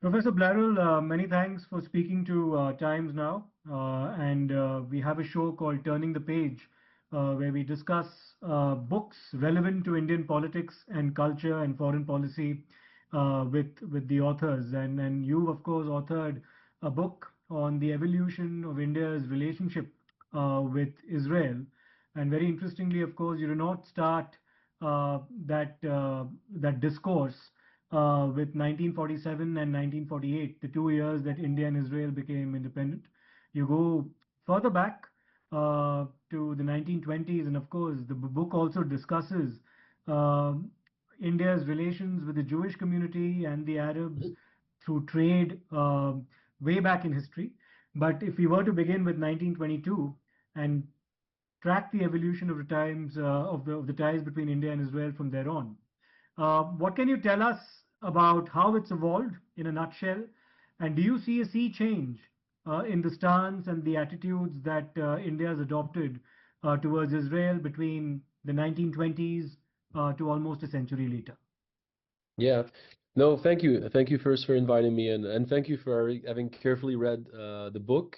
Professor Blarel, many thanks for speaking to Times Now. And we have a show called Turning the Page, where we discuss books relevant to Indian politics and culture and foreign policy with the authors. And you, of course, authored a book on the evolution of India's relationship with Israel. And very interestingly, of course, you do not start that discourse with 1947 and 1948, the 2 years that India and Israel became independent. You go further back to the 1920s, and of course, the book also discusses uh, India's relations with the Jewish community and the Arabs through trade way back in history. But if we were to begin with 1922 and track the evolution of the times of the ties between India and Israel from there on, what can you tell us about how it's evolved in a nutshell? And do you see a sea change in the stance and the attitudes that India has adopted towards Israel between the 1920s to almost a century later? Yeah, no, thank you. Thank you first for inviting me in, and thank you for having carefully read the book.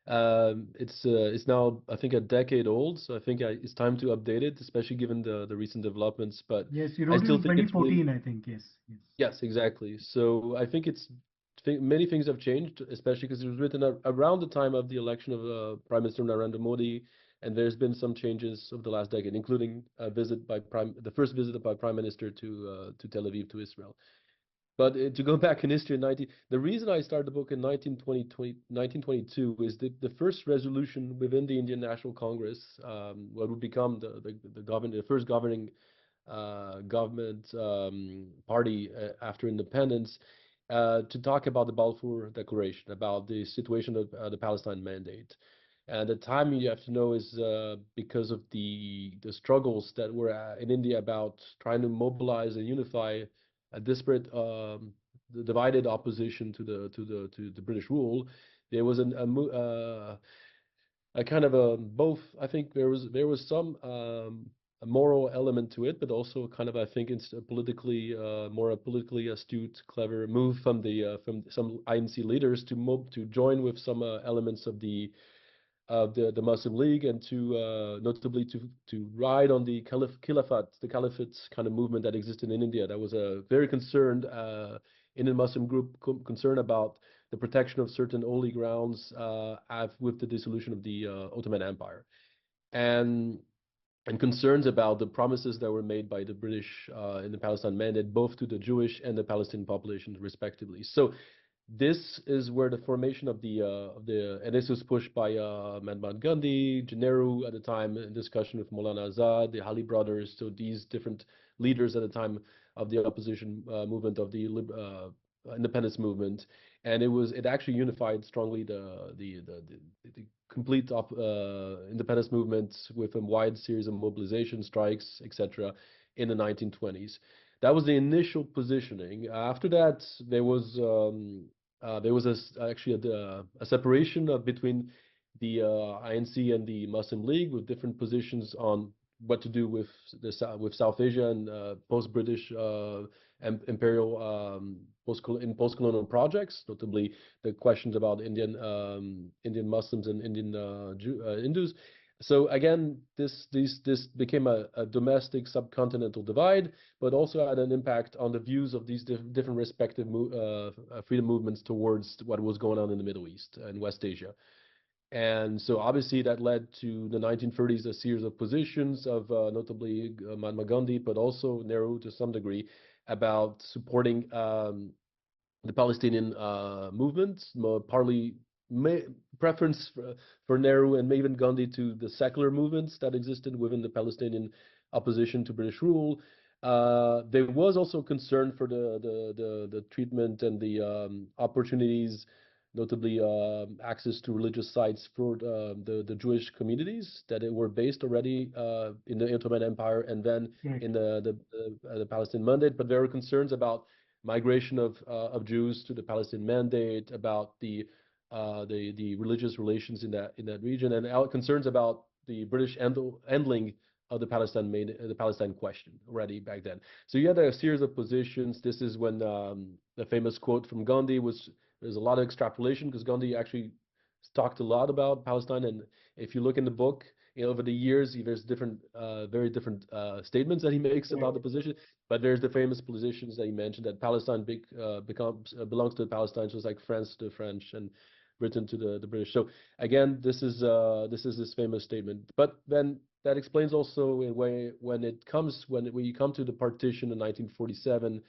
It's now, I think, a decade old, so I think it's time to update it, especially given the recent developments. But Yes, you I wrote it still in think it's really 2014, I think. Yes, yes. yes, exactly. So I think many things have changed, especially because it was written around the time of the election of Prime Minister Narendra Modi, and there's been some changes over the last decade, including the first visit by Prime Minister to Tel Aviv, to Israel. But to go back in history, the reason I started the book in 1922 is that the first resolution within the Indian National Congress, what would become the first governing government party after independence, to talk about the Balfour Declaration, about the situation of the Palestine Mandate. And the timing, you have to know, is because of the struggles that were in India about trying to mobilize and unify a disparate, the divided opposition to the British rule. There was a kind of a both. I think there was some a moral element to it, but also kind of, I think, it's a politically more a politically astute, clever move from some INC leaders to join with some elements of the Muslim League, and to notably to ride on the the Caliphate kind of movement that existed in India. That was a very concerned Indian Muslim group concerned about the protection of certain holy grounds with the dissolution of the Ottoman Empire, and concerns about the promises that were made by the British in the Palestine Mandate, both to the Jewish and the Palestinian populations, respectively. So this is where the formation of and this was pushed by Mahatma Gandhi, Nehru at the time, in discussion with Maulana Azad, the Ali brothers, so these different leaders at the time of the opposition movement, of the independence movement, and it actually unified strongly the complete independence movement with a wide series of mobilization, strikes, etc. in the 1920s. That was the initial positioning. After that, there was actually a separation between the INC and the Muslim League, with different positions on what to do with South Asia and post-British imperial post-colonial projects, notably the questions about Indian Muslims and Indian Hindus. So again, this became a domestic subcontinental divide, but also had an impact on the views of these different respective freedom movements towards what was going on in the Middle East and West Asia. And so obviously that led to the 1930s a series of positions of notably Mahatma Gandhi, but also Nehru to some degree, about supporting the Palestinian movement, partly preference for Nehru and even Gandhi to the secular movements that existed within the Palestinian opposition to British rule. There was also concern for the treatment and the opportunities, notably access to religious sites for the Jewish communities that were based already in the Ottoman Empire and then Right. in the Palestinian Mandate. But there were concerns about migration of Jews to the Palestinian Mandate, about the religious relations in that region, and concerns about the British handling of the Palestine question already back then. So you had a series of positions. This is when the famous quote from Gandhi was, there's a lot of extrapolation because Gandhi actually talked a lot about Palestine. And if you look in the book, over the years, there's different, very different statements that he makes about the position. But there's the famous positions that he mentioned that Palestine belongs to the Palestinians, just like France to the French and Britain to the British. So again, this is this famous statement. But then that explains also in a way when you come to the partition in 1947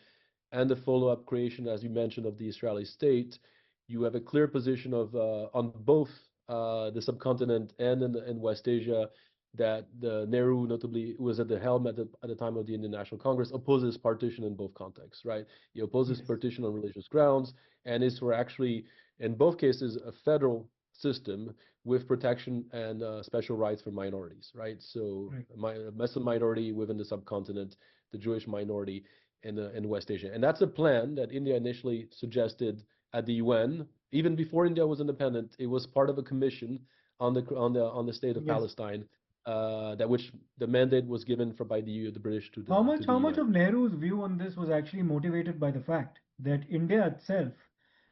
and the follow-up creation, as you mentioned, of the Israeli state, you have a clear position of on both the subcontinent and in West Asia, that the Nehru notably was at the helm at the time of the Indian National Congress, opposes partition in both contexts, right? He opposes Yes. partition on religious grounds, and is for actually, in both cases, a federal system with protection and special rights for minorities, right? So a Muslim minority within the subcontinent, the Jewish minority in West Asia. And that's a plan that India initially suggested at the UN. Even before India was independent, it was part of a commission on the state of Yes. Palestine, that which the mandate was given by the British to How the much UN. of Nehru's view on this was actually motivated by the fact that India itself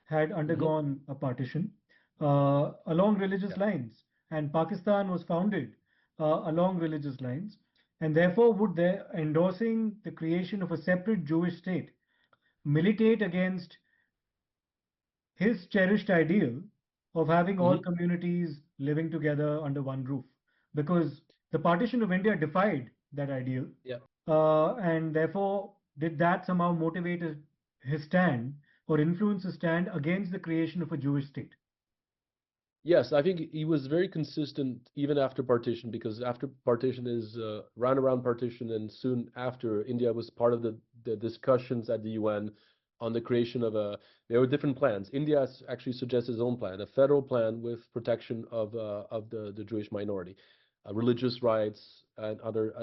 had Hmm. undergone a partition along religious Yeah. lines, and Pakistan was founded along religious lines, and therefore would their endorsing the creation of a separate Jewish state militate against his cherished ideal of having all Hmm. communities living together under one roof, because the partition of India defied that ideal, Yeah. and therefore did that somehow motivate his stand or influence his stand against the creation of a Jewish state? Yes, I think he was very consistent even after partition, because after partition is round around partition, and soon after, India was part of the discussions at the UN on the creation of a. There were different plans. India actually suggested his own plan, a federal plan with protection of the Jewish minority, religious rights and other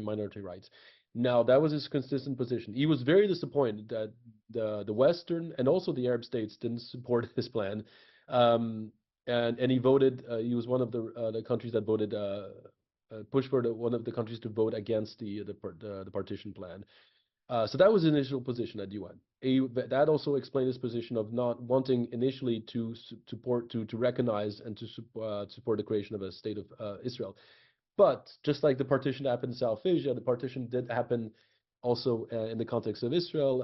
minority rights. Now that was his consistent position. He was very disappointed that the Western and also the Arab states didn't support his plan, um, and he voted. He was one of the countries that voted, pushed for one of the countries to vote against the partition plan. So that was his initial position at UN. That also explained his position of not wanting initially to support, to recognize and to support the creation of a state of Israel. But just like the partition happened in South Asia, the partition did happen also in the context of Israel,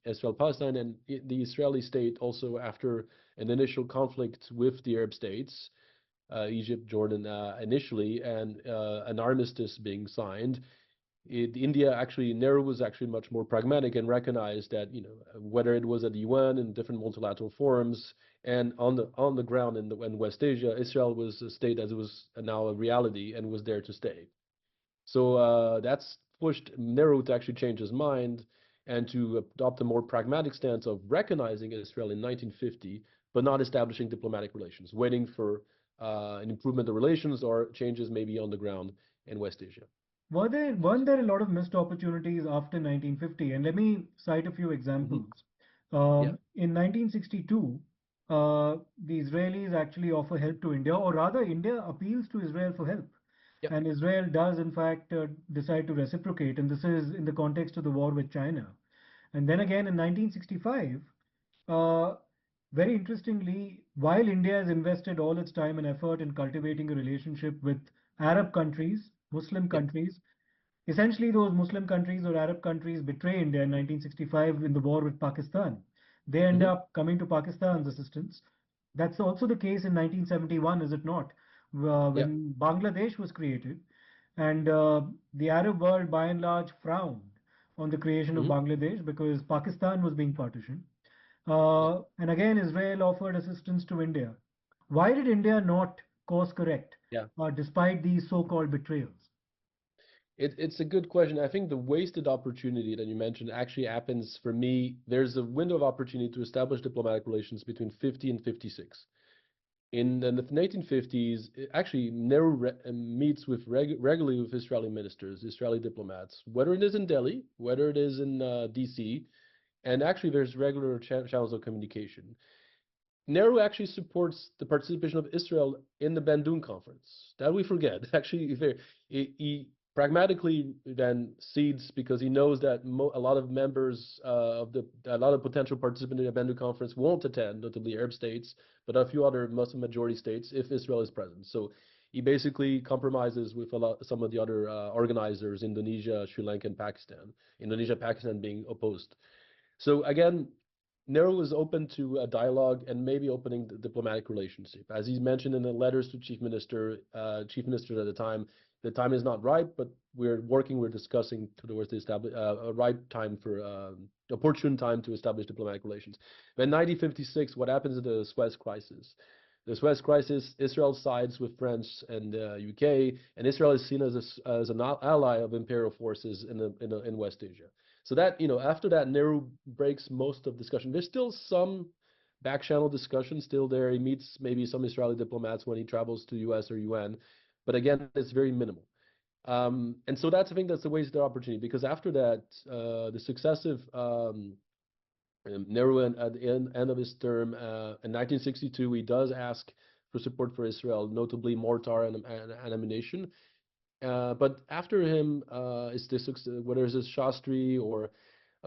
Israel-Palestine, and the Israeli state also, after an initial conflict with the Arab states, Egypt, Jordan initially, and an armistice being signed. India actually, Nehru was actually much more pragmatic and recognized that, whether it was at the UN and different multilateral forums and on the ground in West Asia, Israel was a state as it was now a reality and was there to stay. So that's pushed Nehru to actually change his mind and to adopt a more pragmatic stance of recognizing Israel in 1950, but not establishing diplomatic relations, waiting for an improvement of relations or changes maybe on the ground in West Asia. Weren't there a lot of missed opportunities after 1950? And let me cite a few Hmm. examples. Yeah, In 1962, the Israelis actually offer help to India, or rather, India appeals to Israel for help. yeah. And Israel does, in fact, decide to reciprocate. And this is in the context of the war with China. And then again in 1965, uh, very interestingly, while India has invested all its time and effort in cultivating a relationship with Arab countries, Muslim Yeah. countries, essentially those Muslim countries or Arab countries betray India in 1965 in the war with Pakistan. They end Hmm. up coming to Pakistan's assistance. That's also the case in 1971, is it not? Yeah. When Bangladesh was created, and the Arab world by and large frowned on the creation of Hmm. Bangladesh because Pakistan was being partitioned. Yeah. And again, Israel offered assistance to India. Why did India not course correct Yeah. despite these so-called betrayals? It's a good question. I think the wasted opportunity that you mentioned actually happens for me. There's a window of opportunity to establish diplomatic relations between 50 and 56. In the 1950s, actually, Nehru meets regularly with Israeli ministers, Israeli diplomats, whether it is in Delhi, whether it is in DC, and actually there's regular channels of communication. Nehru actually supports the participation of Israel in the Bandung conference. That we forget. Actually, he pragmatically then cedes because he knows that a lot of members a lot of potential participants in the Bandung conference won't attend, notably Arab states, but a few other Muslim majority states if Israel is present. So he basically compromises with some of the other organizers, Indonesia, Sri Lanka, and Pakistan. Indonesia, Pakistan being opposed. So again, Nehru was open to a dialogue and maybe opening the diplomatic relationship. As he mentioned in the letters to chief ministers at the time is not right, but we're discussing towards a right time for opportune time to establish diplomatic relations. In 1956, what happens in the Suez Crisis? The Suez Crisis, Israel sides with France and UK, and Israel is seen as an ally of imperial forces in West Asia. So that, after that, Nehru breaks most of discussion. There's still some back channel discussion still there. He meets maybe some Israeli diplomats when he travels to US or UN, but again, it's very minimal. And so I think that's a wasted opportunity because after that, the successive Nehru, at the end of his term in 1962, he does ask for support for Israel, notably mortar and ammunition. But after him, whether it's Shastri or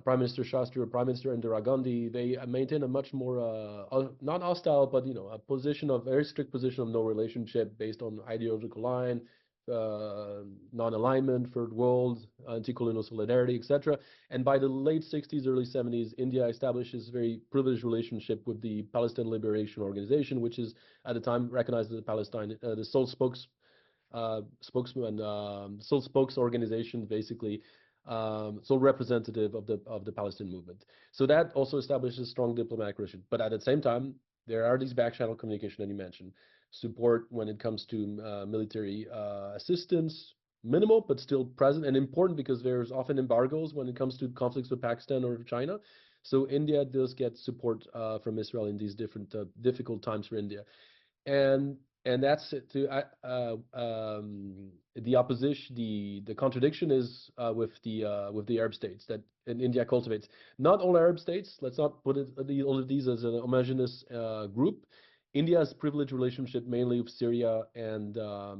Prime Minister Shastri or Prime Minister Indira Gandhi, they maintain a much more not hostile, but a very strict position of no relationship based on ideological line, non-alignment, third world, anti-colonial solidarity, etc. And by the late 60s, early 70s, India establishes a very privileged relationship with the Palestine Liberation Organization, which is at the time recognized as the sole spokesman, sole spokes organization, basically, sole representative of the Palestinian movement. So that also establishes strong diplomatic relations. But at the same time, there are these back channel communication that you mentioned. Support when it comes to military assistance, minimal, but still present and important because there's often embargoes when it comes to conflicts with Pakistan or China. So India does get support from Israel in these different difficult times for India. And that's the opposition. The contradiction is with the Arab states that India cultivates. Not all Arab states. Let's not put all of these as a homogeneous group. India has privileged relationship mainly with Syria and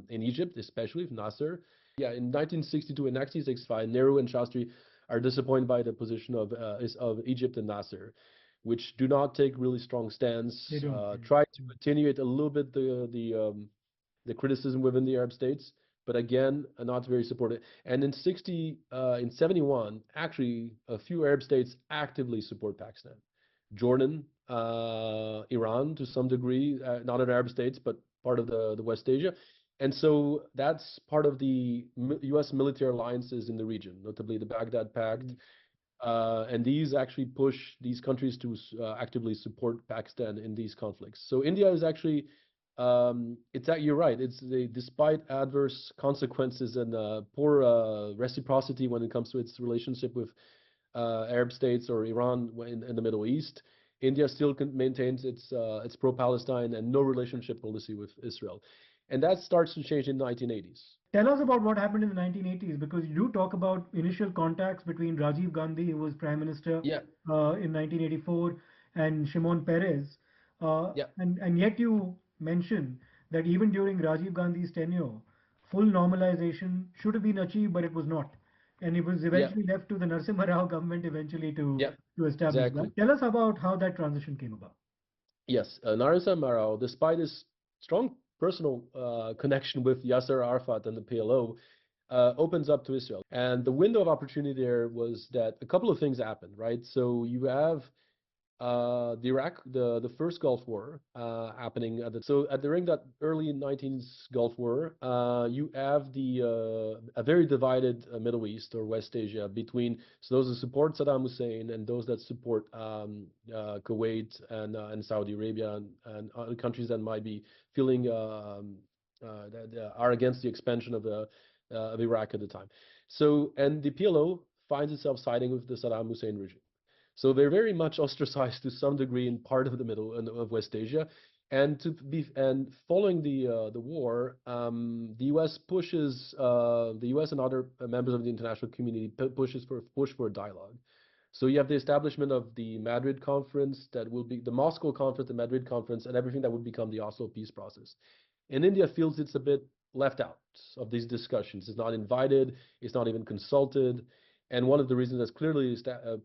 in Egypt, especially with Nasser. Yeah, in 1962 and 1965, Nehru and Shastri are disappointed by the position of Egypt and Nasser, which do not take really strong stance, try to attenuate a little bit the criticism within the Arab states, but again, not very supportive. And in 71, actually, a few Arab states actively support Pakistan. Jordan, Iran to some degree, not an Arab states, but part of the West Asia. And so that's part of the U.S. military alliances in the region, notably the Baghdad Pact. And these actually push these countries to actively support Pakistan in these conflicts. So India is actually, you're right. Despite adverse consequences and poor reciprocity when it comes to its relationship with Arab states or Iran in the Middle East, India still maintains its pro-Palestine and no relationship policy with Israel. And that starts to change in the 1980s. Tell us about what happened in the 1980s, because you do talk about initial contacts between Rajiv Gandhi, who was Prime Minister in 1984, and Shimon Peres. And yet you mention that even during Rajiv Gandhi's tenure, full normalization should have been achieved, but it was not. And it was eventually left to the Narasimha Rao government eventually to establish that. Tell us about how that transition came about. Yes, Narasimha Rao, despite his strong personal connection with Yasser Arafat and the PLO, opens up to Israel. And the window of opportunity there was that a couple of things happened, right? So you have the first Gulf War happening during that early 19th Gulf War, you have a very divided Middle East or West Asia between those that support Saddam Hussein and those that support Kuwait and Saudi Arabia and other countries that might be feeling that are against the expansion of Iraq at the time. So, and the PLO finds itself siding with the Saddam Hussein regime. So they're very much ostracized to some degree in part of the middle of West Asia, and following the war, the U.S. pushes the U.S. and other members of the international community push for a dialogue. So you have the establishment of the Madrid conference, that will be the Moscow conference, the Madrid conference, and everything that would become the Oslo peace process. And India feels it's a bit left out of these discussions. It's not invited, it's not even consulted. And one of the reasons that's clearly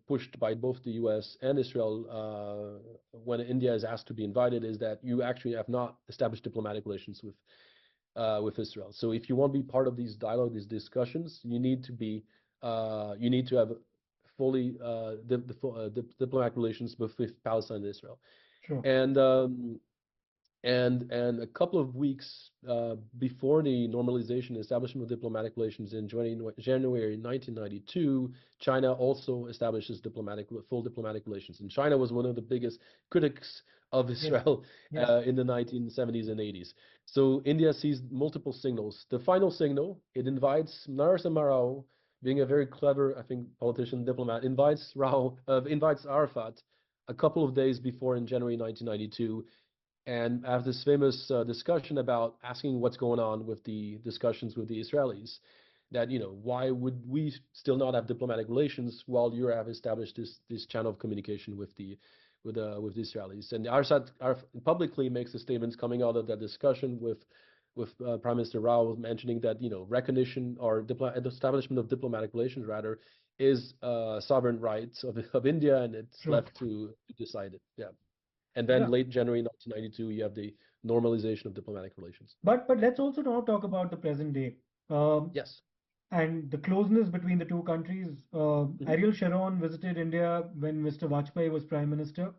pushed by both the US and Israel when India is asked to be invited is that you actually have not established diplomatic relations with Israel. So if you want to be part of these dialogue, these discussions, you need to have fully diplomatic relations with Palestine and Israel. Sure. And a couple of weeks before the normalization establishment of diplomatic relations in January 1992, China also establishes full diplomatic relations. And China was one of the biggest critics of Israel in the 1970s and 80s. So India sees multiple signals. The final signal, it invites Narendra Rao, being a very clever, I think, politician, diplomat, invites Arafat a couple of days before in January 1992, and have this famous discussion about asking what's going on with the discussions with the Israelis. That, why would we still not have diplomatic relations while you have established this channel of communication with the Israelis? And Arafat publicly makes the statements coming out of that discussion with Prime Minister Rao, mentioning that recognition or establishment of diplomatic relations rather is sovereign rights of India, and it's left to decide it. Yeah. And then late January 1992, you have the normalization of diplomatic relations. But let's also now talk about the present day. Yes. And the closeness between the two countries. Ariel Sharon visited India when Mr. Vajpayee was Prime Minister.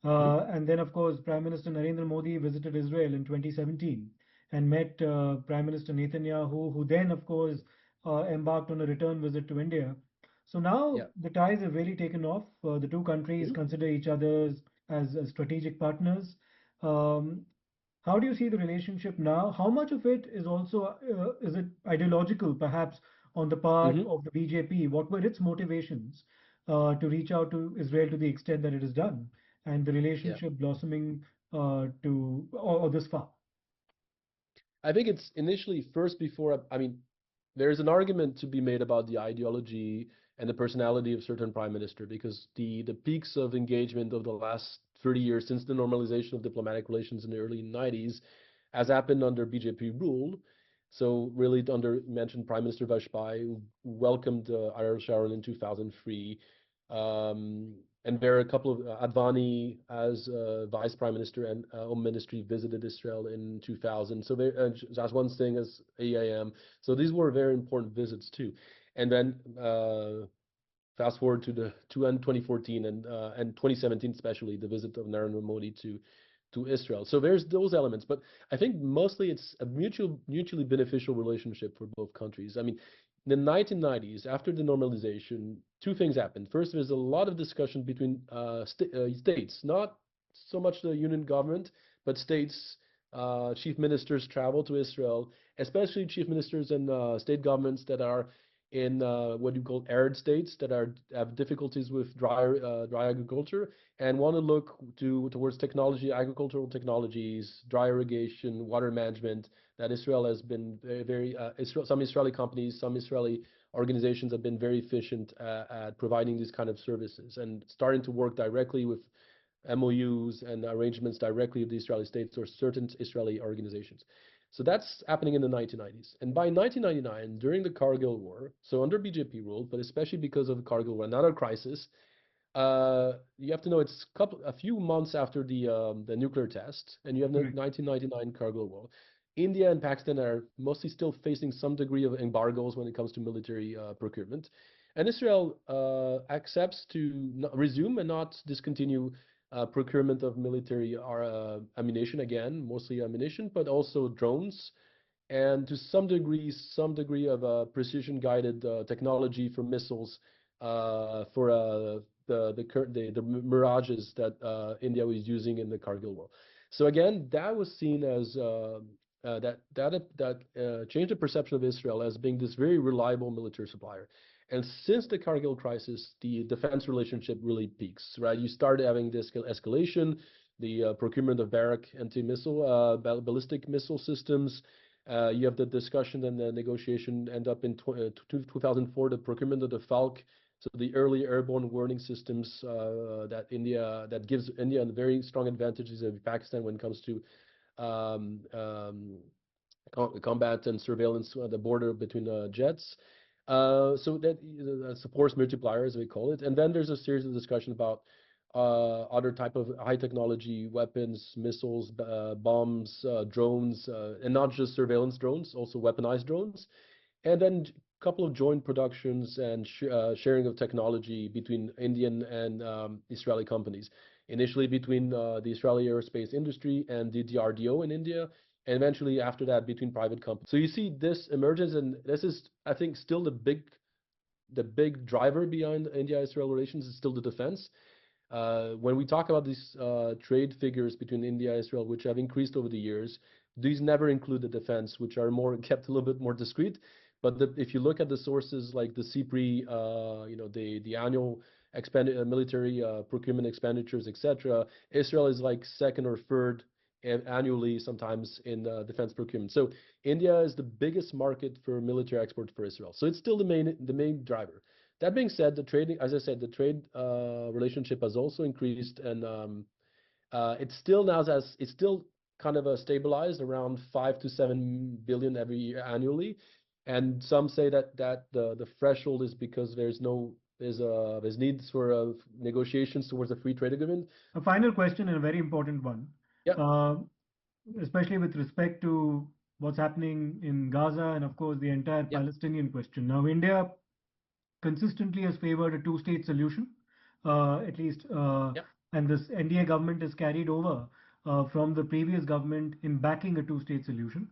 And then, of course, Prime Minister Narendra Modi visited Israel in 2017 and met Prime Minister Netanyahu, who then, of course, embarked on a return visit to India. So now the ties have really taken off. The two countries consider each other as strategic partners. How do you see the relationship now? How much of it is also is it ideological, perhaps, on the part of the BJP? What were its motivations to reach out to Israel to the extent that it has done, and the relationship blossoming or this far? I think it's initially first before. I mean, there's an argument to be made about the ideology and the personality of certain prime minister, because the peaks of engagement of the last 30 years since the normalization of diplomatic relations in the early 90s has happened under BJP rule. So really mentioned Prime Minister Vajpayee, who welcomed Ariel Sharon in 2003. And there are a couple of Advani as vice prime minister and home ministry visited Israel in 2000. So Jaswant Singh as AIM. So these were very important visits too. And then fast forward to 2014 and 2017, especially the visit of Narendra Modi to Israel. So there's those elements, but I think mostly it's a mutually beneficial relationship for both countries. I mean, in the 1990s, after the normalization, two things happened. First, there's a lot of discussion between states, not so much the union government, but states. Chief ministers travel to Israel, especially chief ministers and state governments that are in what you call arid states, that have difficulties with dry agriculture and want to look towards technology, agricultural technologies, dry irrigation, water management. That Israel has been very some Israeli companies, some Israeli organizations have been very efficient at providing these kind of services and starting to work directly with MOUs and arrangements directly with the Israeli states or certain Israeli organizations. So that's happening in the 1990s. And by 1999, during the Kargil War, so under BJP rule, but especially because of the Kargil War, another crisis, you have to know it's a few months after the nuclear test, and you have the 1999 Kargil War. India and Pakistan are mostly still facing some degree of embargoes when it comes to military procurement. And Israel accepts to resume and not discontinue procurement of military ammunition, again, mostly ammunition, but also drones, and to some degree of precision-guided technology for missiles for the Mirages that India was using in the Kargil War. So again, that was seen as that changed the perception of Israel as being this very reliable military supplier. And since the Kargil crisis, the defense relationship really peaks, right? You start having this escalation, the procurement of Barak anti-missile, ballistic missile systems. You have the discussion and the negotiation end up in 2004, the procurement of the Falk So the early airborne warning systems that gives India a very strong advantages of Pakistan when it comes to um, um, combat and surveillance at the border between jets. So that that's a force multiplier, as we call it. And then there's a series of discussion about other type of high technology weapons, missiles, bombs, drones, and not just surveillance drones, also weaponized drones. And then a couple of joint productions and sharing of technology between Indian and Israeli companies. Initially between the Israeli aerospace industry and the DRDO in India, and eventually after that between private companies. So you see this emergence, and this is, I think, still the big driver behind India-Israel relations is still the defense. When we talk about these trade figures between India and Israel, which have increased over the years, these never include the defense, which are more kept a little bit more discreet. But if you look at the sources like the CPRI, the annual military procurement expenditures, etc., Israel is like second or third annually sometimes in defense procurement. So India is the biggest market for military export for Israel. So it's still the main driver. That being said, the trading, as I said, the trade relationship has also increased, and it's still kind of stabilized around 5 to 7 billion every year annually. And some say that the threshold is because there's needs for negotiations towards a free trade agreement. A final question, and a very important one, Yeah, uh, especially with respect to what's happening in Gaza and, of course, the entire yeah, Palestinian question. Now, India consistently has favored a two-state solution, at least, yeah. and this NDA government is carried over from the previous government in backing a two-state solution.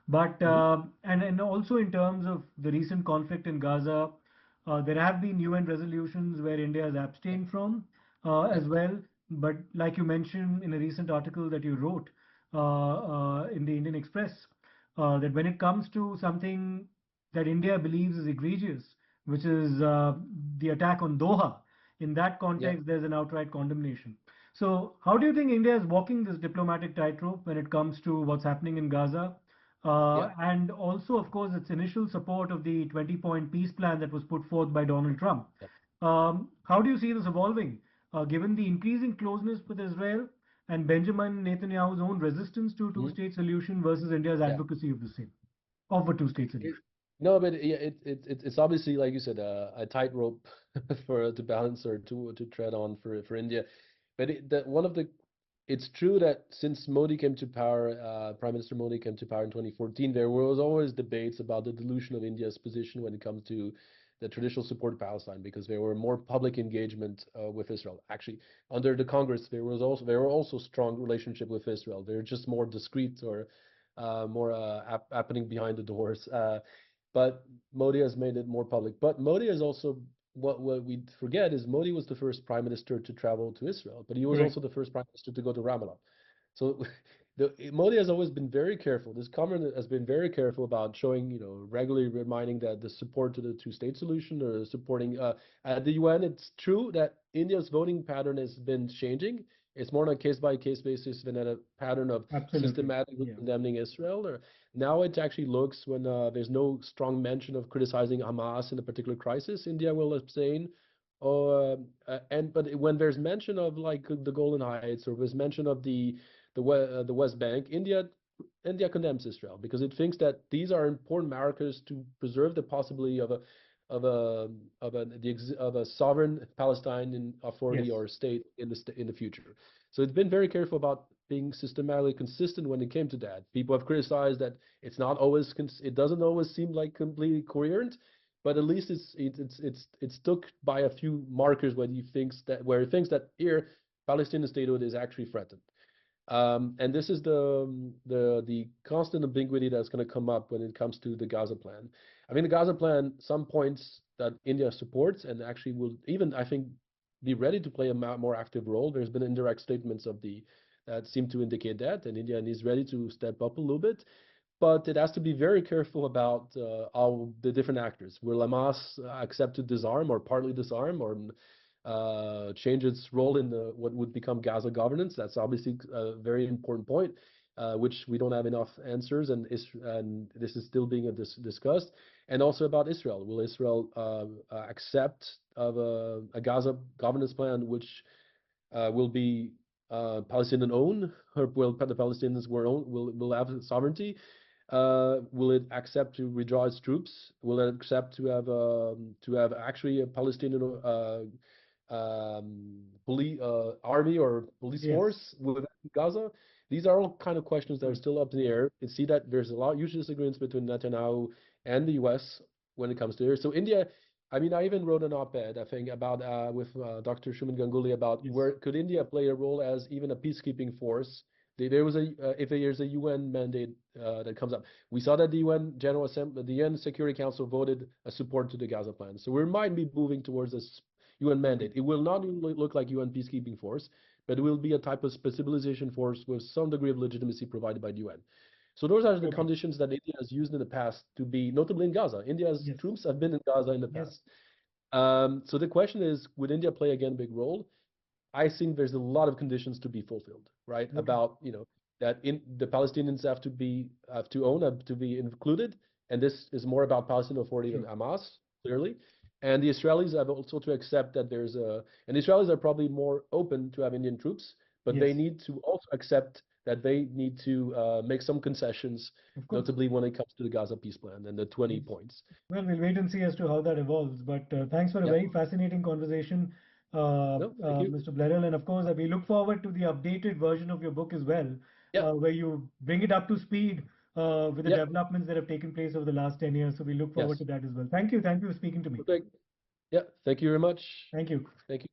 But Hmm. and also in terms of the recent conflict in Gaza, there have been UN resolutions where India has Yeah, abstained from yeah. as well. But like you mentioned in a recent article that you wrote in the Indian Express, that when it comes to something that India believes is egregious, which is the attack on Doha. In that Yeah. context, there's an outright condemnation. So, how do you think India is walking this diplomatic tightrope when it comes to what's happening in Gaza? Yeah. And also, of course, its initial support of the 20-point peace plan that was put forth by Donald Trump. Yeah. How do you see this evolving, given the increasing closeness with Israel and Benjamin Netanyahu's own resistance to Mhm. two-state solution versus India's Yeah. advocacy of the same, of a two-state It, solution? no, but yeah, it's obviously, like you said, a tightrope for to balance or to tread on for India. But it's true that since Modi came to power, Prime Minister Modi came to power in 2014, there was always debates about the dilution of India's position when it comes to the traditional support of Palestine, because there were more public engagement with Israel. Actually, under the Congress, there were also strong relationship with Israel. They're just more discreet or more happening behind the doors. But Modi has made it more public. But Modi is also, what we forget is Modi was the first prime minister to travel to Israel, but he was Correct. also the first prime minister to go to Ramallah. So Modi has always been very careful. This government has been very careful about showing, regularly reminding that the support to the two-state solution or supporting at the UN. It's true that India's voting pattern has been changing. It's more on a case-by-case basis than a pattern of Absolutely. systematically Yeah. condemning Israel. Or now it actually looks, when there's no strong mention of criticizing Hamas in a particular crisis, India will abstain. But when there's mention of like the Golan Heights, or was mention of the West Bank, India condemns Israel because it thinks that these are important markers to preserve the possibility of a of a sovereign Palestinian authority Yes. or state in the future. So it's been very careful about being systematically consistent when it came to that. People have criticized that it's not always it doesn't always seem like completely coherent, but at least it's stuck by a few markers where it thinks that here Palestinian statehood is actually threatened. And this is the constant ambiguity that's going to come up when it comes to the Gaza plan. I mean, the Gaza plan, some points that India supports and actually will even, I think, be ready to play a more active role. There's been indirect statements that seem to indicate that, and India is ready to step up a little bit. But it has to be very careful about all the different actors. Will Hamas accept to disarm or partly disarm, or change its role in what would become Gaza governance? That's obviously a very important point, which we don't have enough answers, and this is still being discussed. And also about Israel. Will Israel accept of a Gaza governance plan, which will be Palestinian owned, or will the Palestinians will have sovereignty? Will it accept to withdraw its troops? Will it accept to have actually a Palestinian police army or police Yes. force within Gaza? These are all kind of questions that are Right. still up in the air. You see that there's a lot of huge disagreements between Netanyahu and the U.S. when it comes to it. So India, I mean, I even wrote an op-ed, I think, about with Dr. Shuman Ganguly about Yes. where could India play a role as even a peacekeeping force. There was if there's a UN mandate that comes up. We saw that the UN General Assembly, the UN Security Council voted a support to the Gaza plan. So we might be moving towards this UN mandate. It will not look like UN peacekeeping force, but it will be a type of stabilization force with some degree of legitimacy provided by the UN. So those are the Okay. conditions that India has used in the past to be, notably in Gaza. India's Yes. troops have been in Gaza in the Yes. past. So the question is, would India play again a big role? I think there's a lot of conditions to be fulfilled, right? Okay. About, that in the Palestinians have to own, have to be included, and this is more about Palestinian Authority than Sure. Hamas, clearly. And the Israelis have also to accept that and the Israelis are probably more open to have Indian troops, but they Yes. need to also accept that they need to make some concessions, Of course. notably when it comes to the Gaza peace plan and the 20 Yes. points. Well, we'll wait and see as to how that evolves. But thanks for a Yeah, very fascinating conversation, no, thank you. Mr. Blarel. And of course, we look forward to the updated version of your book as well, Yeah, where you bring it up to speed with the yeah, developments that have taken place over the last 10 years. So we look forward yes. to that as well. Thank you. Thank you for speaking to me. Perfect. Yeah, thank you very much. Thank you. Thank you.